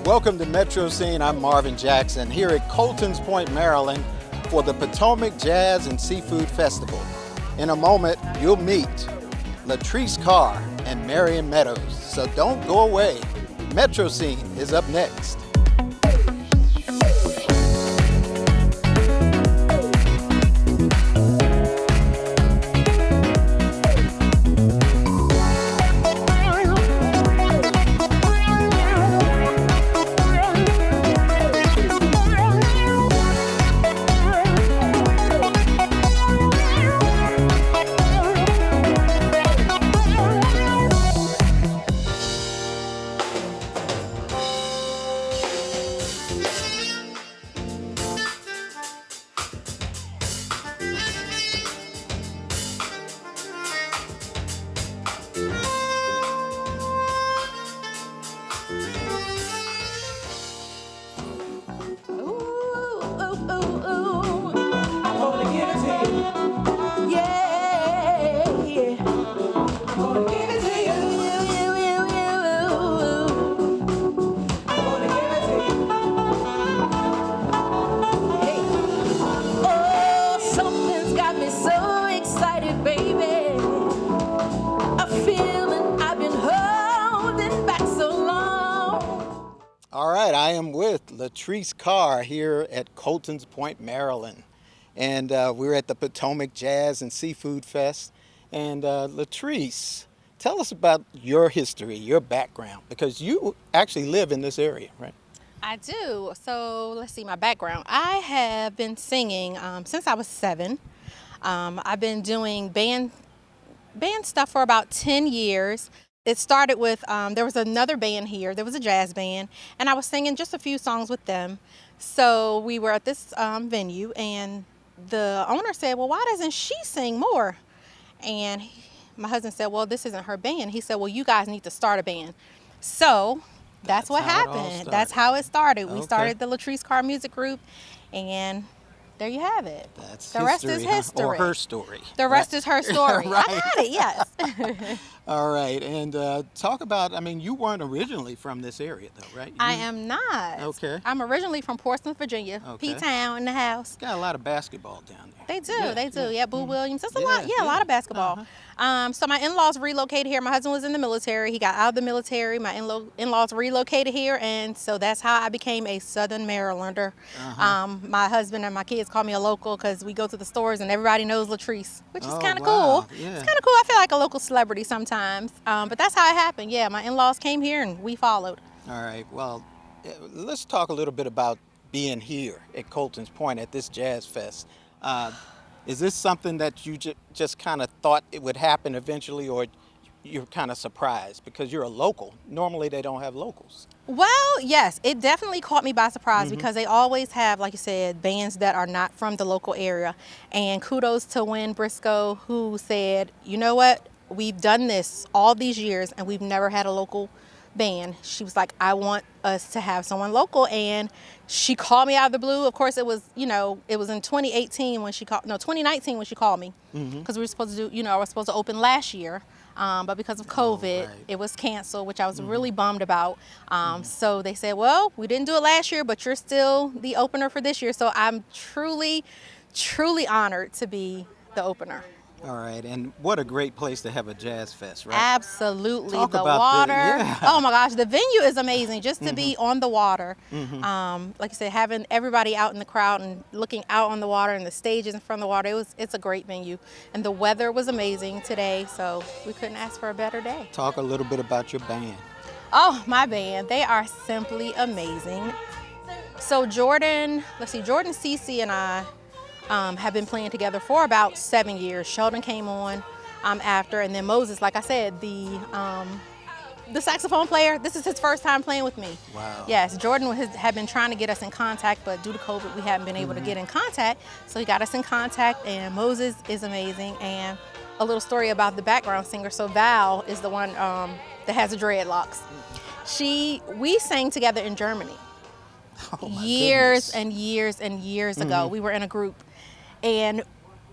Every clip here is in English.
Welcome to Metro Scene. I'm Marvin Jackson here at Colton's Point, Maryland for the Potomac Jazz and Seafood Festival. In a moment, you'll meet Latrice Carr and Marion Meadows. So don't go away. Metro Scene is up next. I am with Latrice Carr here at Colton's Point, Maryland. And we're at the Potomac Jazz and Seafood Fest. And Latrice, tell us about your history, your background, because you actually live in this area, right? I do. So let's see, my background. I have been singing since I was 7. I've been doing band stuff for about 10 years. It started with, there was another band here, there was a jazz band, and I was singing just a few songs with them. So we were at this venue, and the owner said, well, why doesn't she sing more? And my husband said, well, this isn't her band. He said, well, you guys need to start a band. So that's what happened. That's how it started. We started the Latrice Carr Music Group, and there you have it. That's the rest is history. Or her story. The rest is her story. Right. I got it, yes. All right, and talk about, I mean, you weren't originally from this area though, right? I am not. Okay. I'm originally from Portsmouth, Virginia. Okay. P-Town in the house. Got a lot of basketball down there. They do. Yeah, Boo Williams. That's a lot. Yeah, a lot of basketball. So my in-laws relocated here. My husband was in the military. He got out of the military. My in-laws relocated here, and so that's how I became a Southern Marylander. My husband and my kids call me a local because we go to the stores and everybody knows Latrice, which is kind of cool. Yeah. It's kind of cool. I feel like a local celebrity sometimes. But that's how it happened. Yeah, my in-laws came here and we followed. All right. Well, let's talk a little bit about being here at Colton's Point at this Jazz Fest. Is this something that you just kind of thought it would happen eventually, or you're kind of surprised because you're a local? Normally they don't have locals. Well, yes, it definitely caught me by surprise because they always have, like you said, bands that are not from the local area. And kudos to Wynn Briscoe, who said, you know what, we've done this all these years and we've never had a local band. She was like, I want us to have someone local, and she called me out of the blue. Of course, it was, it was in 2019 when she called, 2019 when she called me, because we were supposed to do, I was supposed to open last year, but because of COVID, it was canceled, which I was really bummed about. So they said, well, we didn't do it last year, but you're still the opener for this year. So I'm truly, truly honored to be the opener. All right, and what a great place to have a jazz fest, right? Absolutely. Talk the about water. Oh my gosh, the venue is amazing just to be on the water. Like I said, having everybody out in the crowd and looking out on the water and the stages in front of the water, it's a great venue. And the weather was amazing today, so we couldn't ask for a better day. Talk a little bit about your band. Oh, my band, they are simply amazing. So Jordan, Cece and I have been playing together for about 7 years. Sheldon came on after, and then Moses, like I said, the saxophone player, this is his first time playing with me. Wow. Yes, Jordan had been trying to get us in contact, but due to COVID, we haven't been able to get in contact. So he got us in contact, and Moses is amazing. And a little story about the background singer. So Val is the one that has the dreadlocks. We sang together in Germany. Oh my years goodness. and years and years ago. We were in a group, and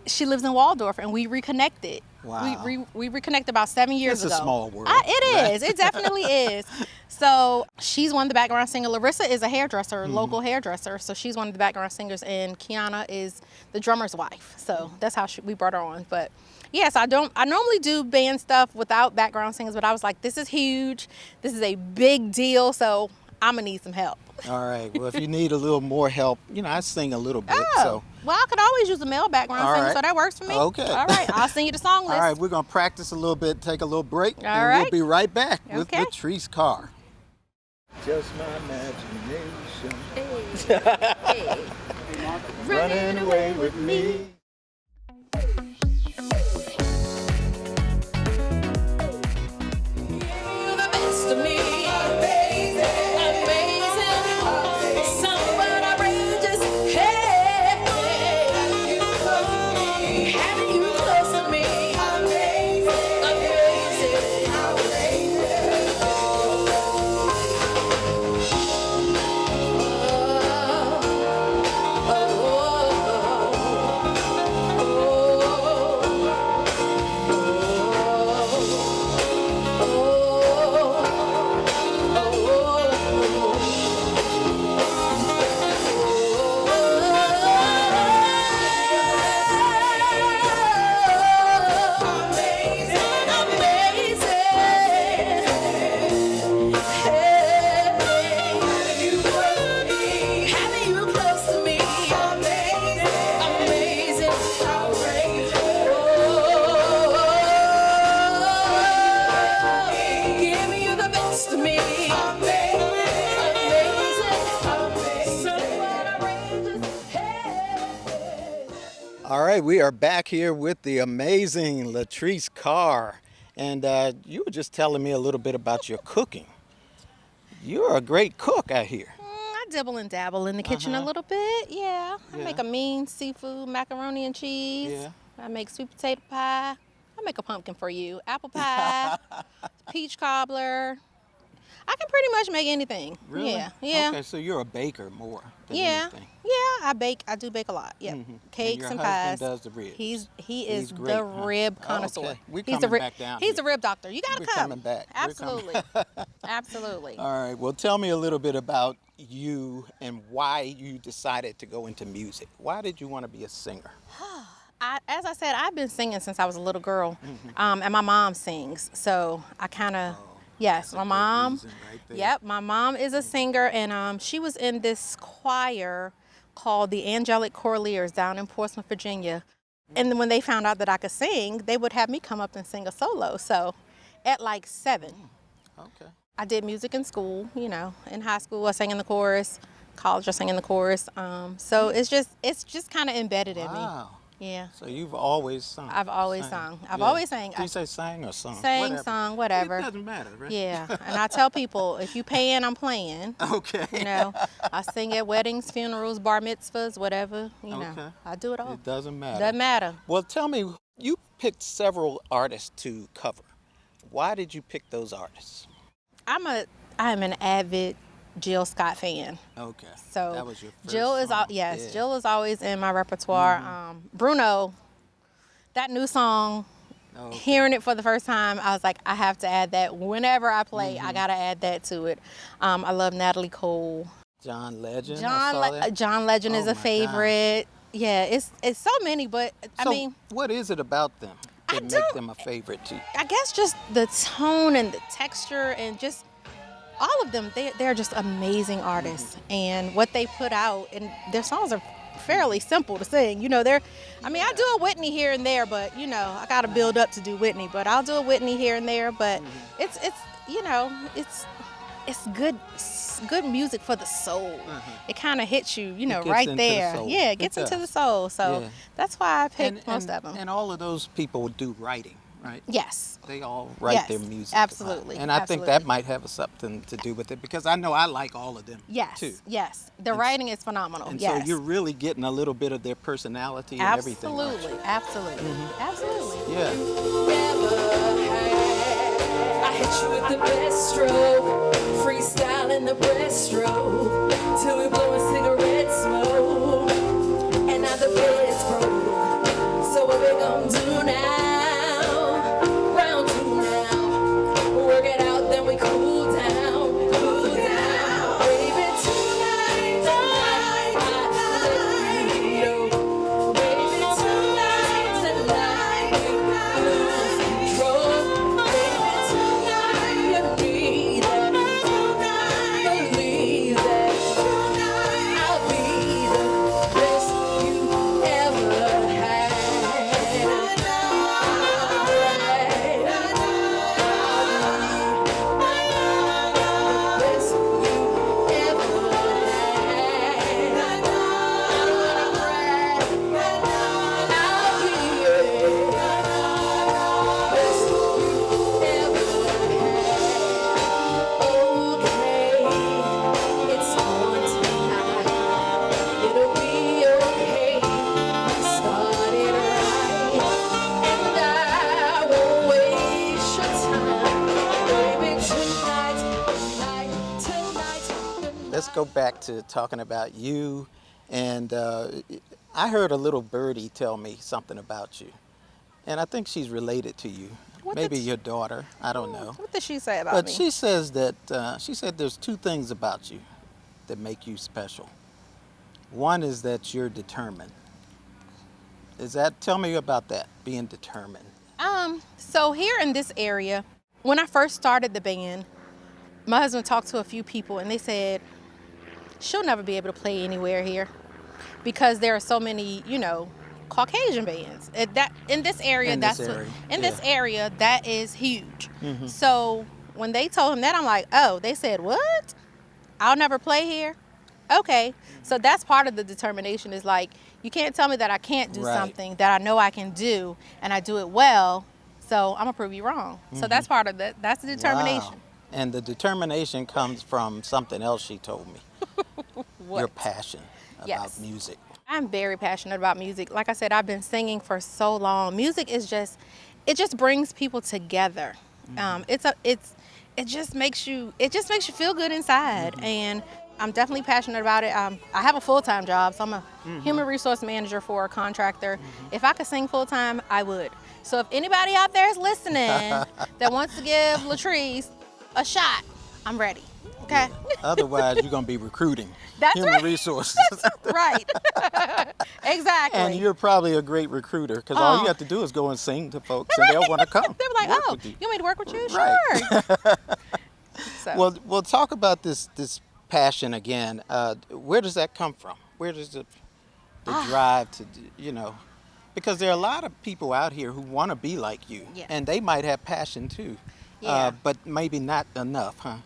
she lives in Waldorf, and we reconnected. Wow. We reconnected about 7 years ago. It's a small world. It is. It definitely is. So she's one of the background singers. Larissa is a hairdresser, local hairdresser. So she's one of the background singers, and Kiana is the drummer's wife. So that's how we brought her on. But yes, I normally do band stuff without background singers, but I was like, this is huge. This is a big deal. So I'm gonna need some help. All right. Well, if you need a little more help, I sing a little bit. Oh, So. well, I could always use a male background singer, so that works for me. Okay. All right, I'll send you the song list. All right, we're going to practice a little bit, take a little break, and All right. we'll be right back with Okay. Latrice Carr. Just my imagination. Hey. Running away with me. All right, we are back here with the amazing Latrice Carr. And you were just telling me a little bit about your cooking. You're a great cook, I hear. I dibble and dabble in the kitchen a little bit, yeah. I make a mean seafood macaroni and cheese. Yeah. I make sweet potato pie. I make a pumpkin for you. Apple pie, peach cobbler. I can pretty much make anything. Really? Yeah, yeah. Okay, so you're a baker more than Yeah, anything. yeah. I do bake a lot. Yeah, cakes and pies. Does the ribs. He is great, the huh? rib Oh, connoisseur. okay. We're He's coming a back down He's here. a rib doctor. You gotta We're come. coming back. We're coming. Absolutely, absolutely. All right, well, tell me a little bit about you and why you decided to go into music. Why did you want to be a singer? As I said, I've been singing since I was a little girl, and my mom sings. So I kind of, yes, my mom. Right there. Yep, my mom is a singer, and she was in this choir called the Angelic Choraleers down in Portsmouth, Virginia. And then when they found out that I could sing, they would have me come up and sing a solo. So at like 7, Okay. I did music in school. You know, in high school I sang in the chorus, college I sang in the chorus. So it's just kind of embedded in me. Wow. Yeah. So you've always sung. I've always sung. I've always sang. Do you say sang or sung? Sang, Whatever. sung, whatever. It doesn't matter, right? Yeah, and I tell people, if you paying, I'm playing. Okay. You know, I sing at weddings, funerals, bar mitzvahs, whatever. You know, Okay. I do it all. It doesn't matter. Doesn't matter. Well, tell me, you picked several artists to cover. Why did you pick those artists? I'm an avid Jill Scott fan. Okay. So that was your first Jill is song. yes, Yeah. Jill is always in my repertoire. Bruno, that new song. Okay. Hearing it for the first time, I was like, I have to add that. Whenever I play, I gotta add that to it. I love Natalie Cole. John Legend. I saw that. John Legend is Oh a my favorite. Yeah, it's so many, but I So, mean, what is it about them I that make don't- them a favorite to you? I guess just the tone and the texture and just all of them. They're just amazing artists, and what they put out, and their songs are fairly simple to sing. You know, I do a Whitney here and there, but you know, I gotta build up to do Whitney, but I'll do a Whitney here and there, but it's good music for the soul. It kind of hits you, you know, gets right into the there. soul. Yeah, it gets into the does. soul. So Yeah. that's why I picked most of them. And all of those people do writing, right? Yes. They all write Yes, their music. absolutely, And I think that absolutely. might have something to do with it because I know I like all of them Yes. too. Yes. The writing is phenomenal. And yes. so you're really getting a little bit of their personality and everything. aren't you? Absolutely. Absolutely. Yeah. I hit you with the best stroke, freestyle in the breaststroke, till we blowing cigarette smoke, and now the bed's broke. So what we gonna do now? let's go back to talking about you. And I heard a little birdie tell me something about you. And I think she's related to you. Maybe your daughter. I don't know. What did she say about But me? she says that, she said there's two things about you that make you special. One is that you're determined. Tell me about that, being determined. So here in this area, when I first started the band, my husband talked to a few people and they said, she'll never be able to play anywhere here because there are so many, Caucasian bands. In this area, this area, that is huge. Mm-hmm. So when they told him that, I'm like, oh, they said, what? I'll never play here? Okay. So that's part of the determination is like, you can't tell me that I can't do something that I know I can do and I do it well. So I'm gonna prove you wrong. Mm-hmm. So that's part of that. That's the determination. Wow. And the determination comes from something else she told me. What? Your passion about music. I'm very passionate about music. Like I said, I've been singing for so long. Music is it just brings people together. Mm-hmm. It just makes you feel good inside. Mm-hmm. And I'm definitely passionate about it. I have a full-time job, so I'm a human resource manager for a contractor. Mm-hmm. If I could sing full-time, I would. So if anybody out there is listening that wants to give Latrice a shot, I'm ready. Okay. Yeah. Otherwise, you're gonna be recruiting. That's human right. resources. Right. Exactly. And you're probably a great recruiter because all you have to do is go and sing to folks, and they'll want to come. They'll be like, "Oh, you want me to work with you? Right. Sure." So. Well, talk about this passion again. Where does that come from? Where does the drive to, because there are a lot of people out here who want to be like you, and they might have passion too, but maybe not enough, huh?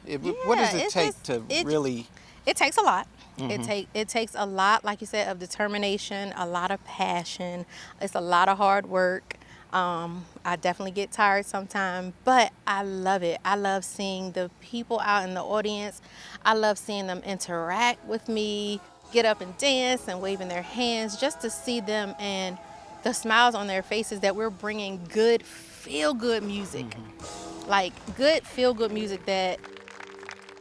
What does it take to really? It takes a lot. Mm-hmm. It takes a lot, like you said, of determination, a lot of passion. It's a lot of hard work. I definitely get tired sometimes, but I love it. I love seeing the people out in the audience. I love seeing them interact with me, get up and dance and waving their hands, just to see them and the smiles on their faces that we're bringing good, feel-good music. Mm-hmm. Like good, feel-good music that,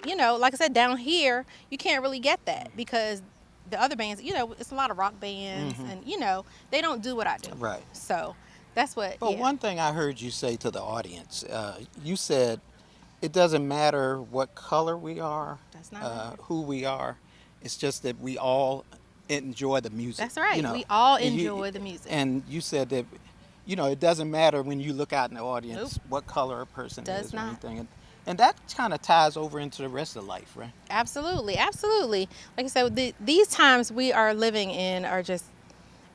like I said, down here, you can't really get that because the other bands, it's a lot of rock bands and, they don't do what I do. Right. So that's what. But one thing I heard you say to the audience, you said it doesn't matter what color we are, that's not who we are. It's just that we all enjoy the music. That's right. We all enjoy the music. And you said that, it doesn't matter when you look out in the audience what color a person is or anything. And that kind of ties over into the rest of life, right? Absolutely. Absolutely. Like I said, these times we are living in are just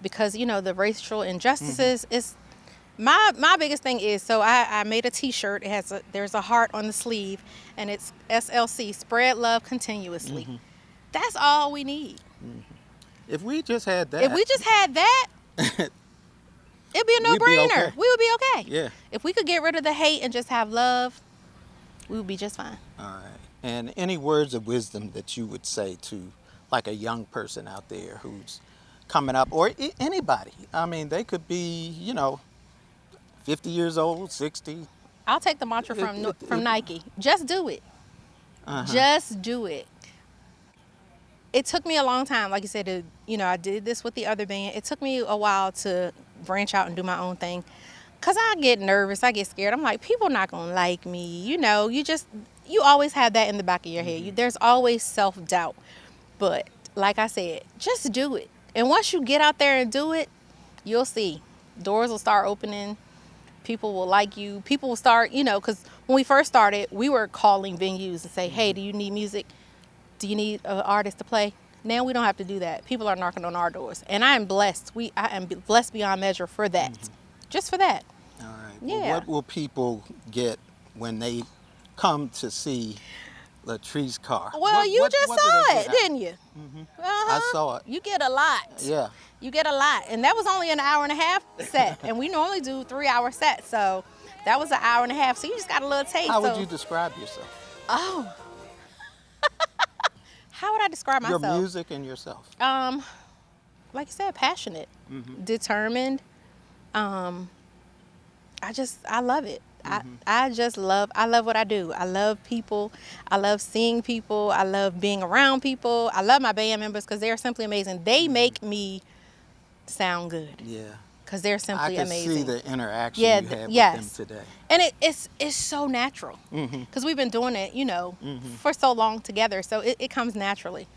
because, the racial injustices is. My biggest thing is, so I made a T-shirt. There's a heart on the sleeve, and it's SLC, Spread Love Continuously. Mm-hmm. That's all we need. Mm-hmm. If we just had that, it'd be a no-brainer. Okay. We would be okay. Yeah. If we could get rid of the hate and just have love, we would be just fine. All right. And any words of wisdom that you would say to, like, a young person out there who's coming up, or anybody? I mean, they could be, 50 years old, 60. I'll take the mantra from Nike. Just do it. Uh-huh. Just do it. It took me a long time, like you said, I did this with the other band. It took me a while to branch out and do my own thing. Because I get nervous, I get scared. I'm like, people not going to like me. You always have that in the back of your head. There's always self-doubt. But like I said, just do it. And once you get out there and do it, you'll see. Doors will start opening. People will like you. People will start, because when we first started, we were calling venues and say, hey, do you need music? Do you need an artist to play? Now we don't have to do that. People are knocking on our doors. And I am blessed. I am blessed beyond measure for that. Mm-hmm. Just for that. All right. Yeah. Well, what will people get when they come to see Latrice Carr? Well, you just saw it, didn't you? Mm-hmm. Uh-huh. I saw it. You get a lot. Yeah. You get a lot. And that was only an hour and a half set. And we normally do 3-hour sets. So that was an hour and a half. So you just got a little taste. How would you describe yourself? Oh. How would I describe myself? Your music and yourself. Like you said, passionate, determined. I love it. I just love what I do. I love people. I love seeing people. I love being around people. I love my band members because they're simply amazing. They make me sound good. Yeah. Because they're simply amazing. I can see the interaction Yeah, you had yes. with them today. And it's so natural because we've been doing it, for so long together. So it comes naturally.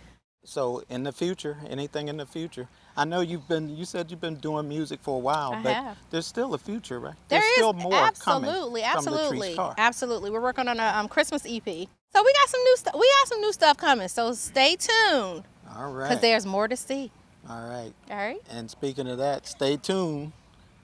So in the future, anything in the future? I know you said you've been doing music for a while, I have. have. There's still a future, right? There There's is still more absolutely, coming from absolutely, Latrice Carr. absolutely. We're working on a Christmas EP. So we got some new stuff. We got some new stuff coming. So stay tuned. All right. Because there's more to see. All right. All right. And speaking of that, stay tuned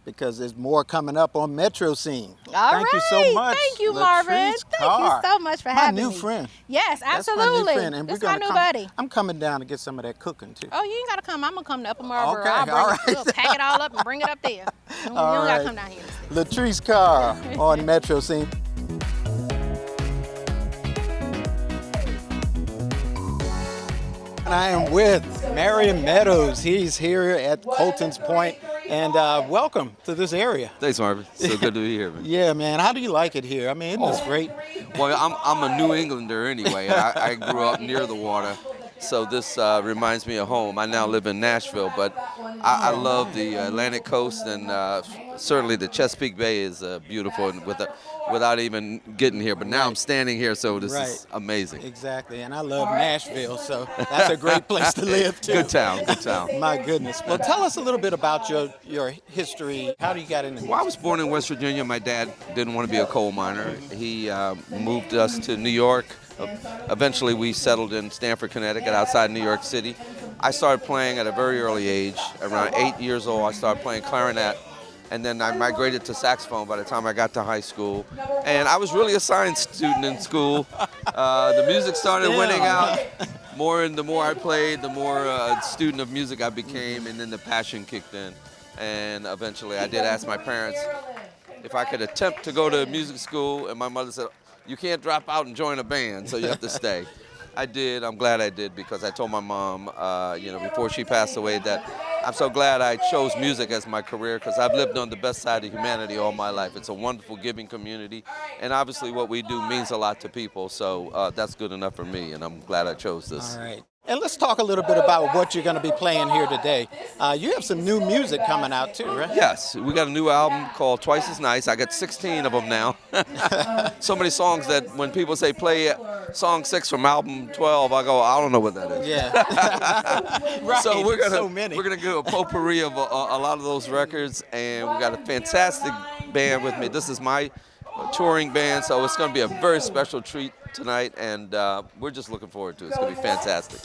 because there's more coming up on Metro Scene. All Thank right. you so much. Thank you, Marvin. Latrice Thank Carr. you so much for having me. My new friend. Yes, That's absolutely. my new friend. And This is we're my gonna new come, buddy. I'm coming down to get some of that cooking too. Oh, you ain't gotta come. I'm gonna come to Upper Marlboro. Okay, I'll bring all it. right. We'll pack it all up and bring it up there. You don't gotta come down here. Latrice Carr on Metro Scene. And I am with Marion Meadows. He's here at Colton's Point, and welcome to this area. Thanks, Marvin. So good to be here, man. Yeah, man. How do you like it here? I mean, isn't this great? Well, I'm a New Englander anyway. I grew up near the water, so this reminds me of home. I now live in Nashville, but I love the Atlantic coast, and certainly the Chesapeake Bay is beautiful, and without even getting here. But now I'm standing here, so this is amazing. Exactly, and I love Nashville, so that's a great place to live too. Good town, good town. My goodness. Well, tell us a little bit about your history. How do you get into? Well, I was born in West Virginia. My dad didn't want to be a coal miner. He moved us to New York. Eventually, we settled in Stamford, Connecticut, outside New York City. I started playing at a very early age. Around 8 years old, I started playing clarinet. And then I migrated to saxophone by the time I got to high school. And I was really a science student in school. The music started winning out. The more I played, the more a student of music I became, and then the passion kicked in. And eventually I did ask my parents if I could attempt to go to music school, and my mother said, "You can't drop out and join a band, so you have to stay." I did. I'm glad I did, because I told my mom, before she passed away, that I'm so glad I chose music as my career, because I've lived on the best side of humanity all my life. It's a wonderful, giving community, and obviously what we do means a lot to people, so that's good enough for me, and I'm glad I chose this. All right. And let's talk a little bit about what you're going to be playing here today. You have some new music coming out too, right? Yes, we got a new album called Twice as Nice. I got 16 of them now. So many songs that when people say play song 6 from album 12, I go, I don't know what that is. Yeah. Right. So we're gonna do a potpourri of a lot of those records, and we got a fantastic band with me. This is my touring band, so it's gonna be a very special treat tonight, and we're just looking forward to it. It's gonna be fantastic.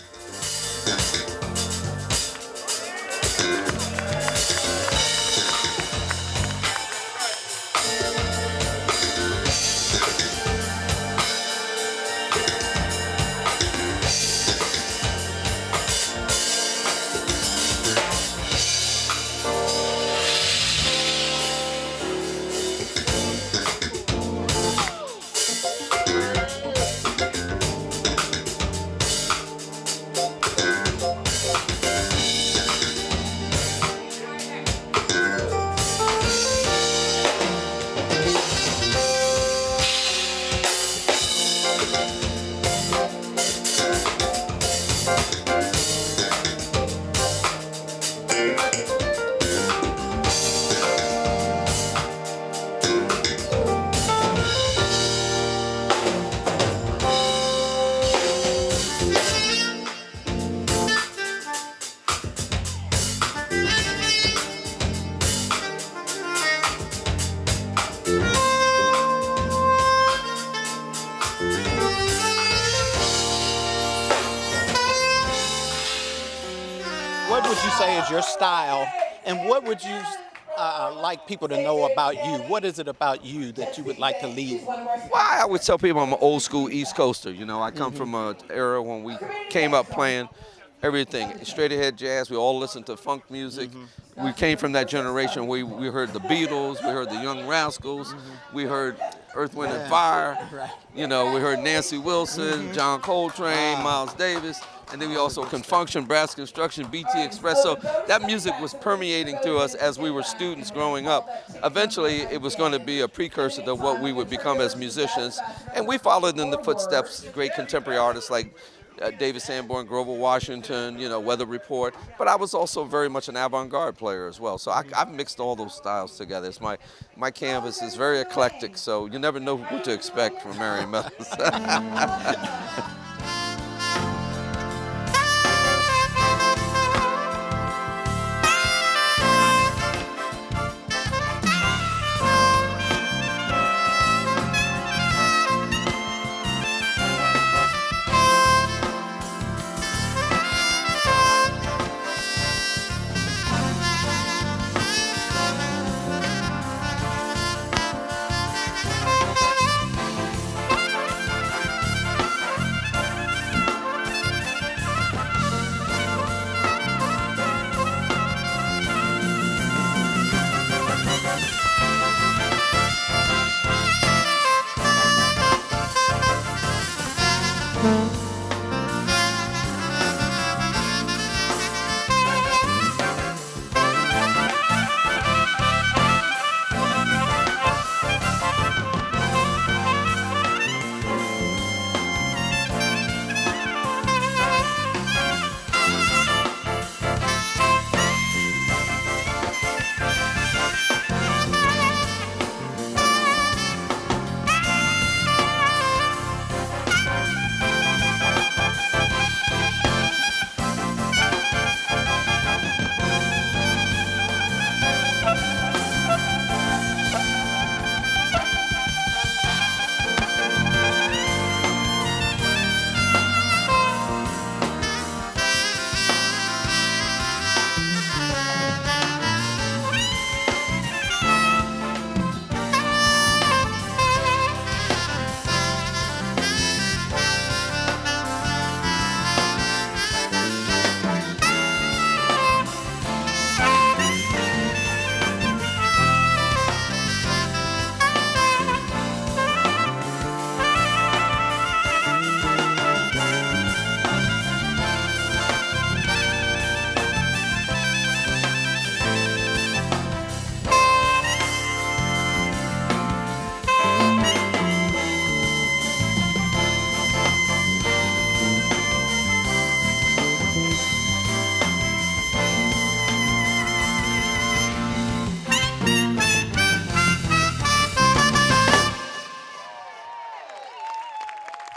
What would you say is your style, and what would you like people to know about you? What is it about you that you would like to leave? Well, I would tell people I'm an old school East Coaster. You know, I come from an era when we came up playing everything. Straight ahead jazz. We all listened to funk music. We came from that generation where we heard the Beatles, we heard the Young Rascals, we heard Earth, Wind, and Fire. Right. You know, we heard Nancy Wilson, John Coltrane, Miles Davis, and then we also Confunction, Brass Construction, BT Express. So that music was permeating through us as we were students growing up. Eventually, it was going to be a precursor to what we would become as musicians, and we followed in the footsteps of great contemporary artists like David Sanborn, Grover Washington, you know, Weather Report. But I was also very much an avant-garde player as well. So I've mixed all those styles together. It's my canvas is very eclectic, so you never know what to expect from Marion Meadows.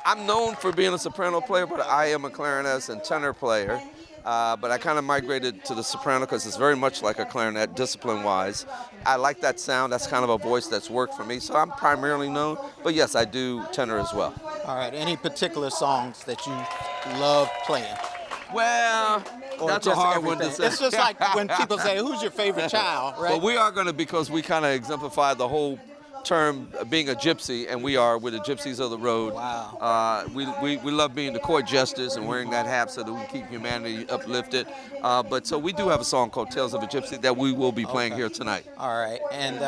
I'm known for being a soprano player, but I am a clarinetist and tenor player. But I kind of migrated to the soprano because it's very much like a clarinet, discipline-wise. I like that sound. That's kind of a voice that's worked for me. So I'm primarily known, but yes, I do tenor as well. All right. Any particular songs that you love playing? Well, Or that's a just hard one everything? to say. It's just like when people say, "Who's your favorite child?" Right? But we are going to, because we kind of exemplify the whole term being a gypsy, and we're the gypsies of the road. Wow. We love being the court jesters and wearing that hat so that we keep humanity uplifted. But so we do have a song called Tales of a Gypsy that we will be playing here tonight. All right. And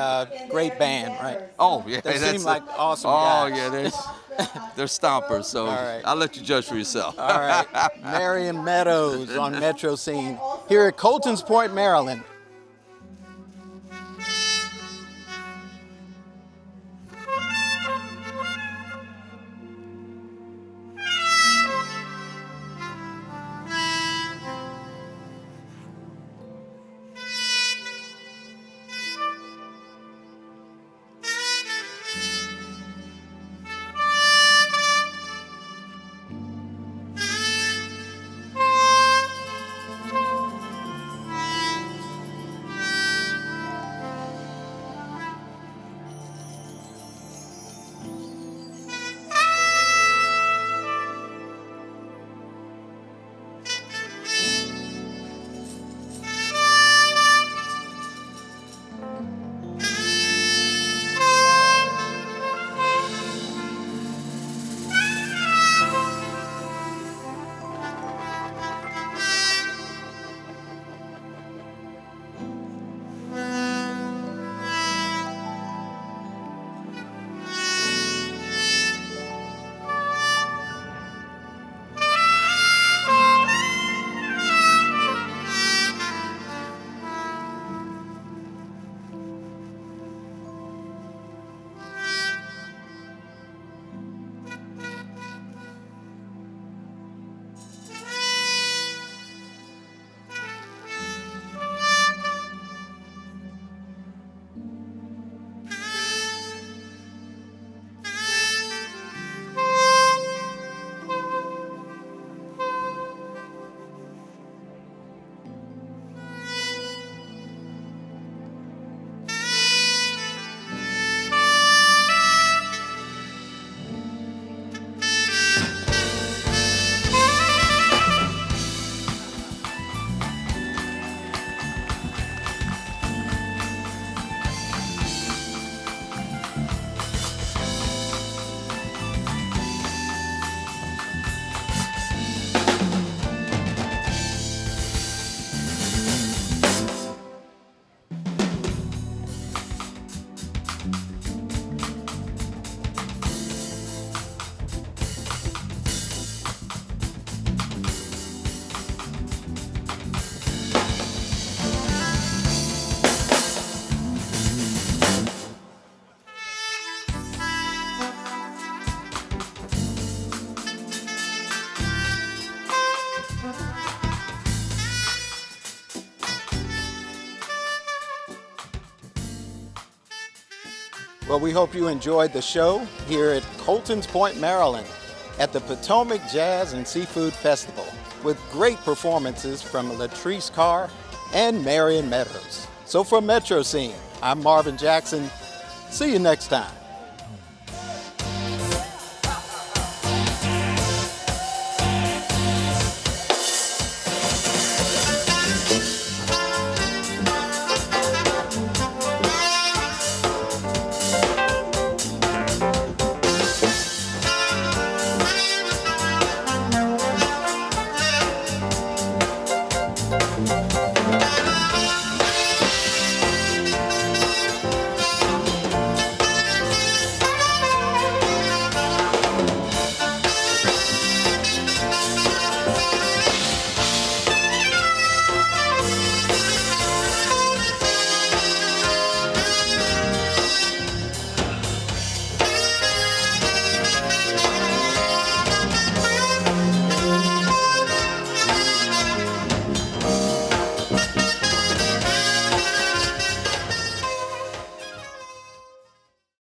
great band, right? Oh, yeah. They that's seem like awesome Oh, guys. yeah. They're stompers, so right. I'll let you judge for yourself. All right. Marion Meadows on Metro Scene here at Colton's Point, Maryland. Well, we hope you enjoyed the show here at Colton's Point, Maryland, at the Potomac Jazz and Seafood Festival, with great performances from Latrice Carr and Marion Meadows. So for Metro Scene, I'm Marvin Jackson. See you next time.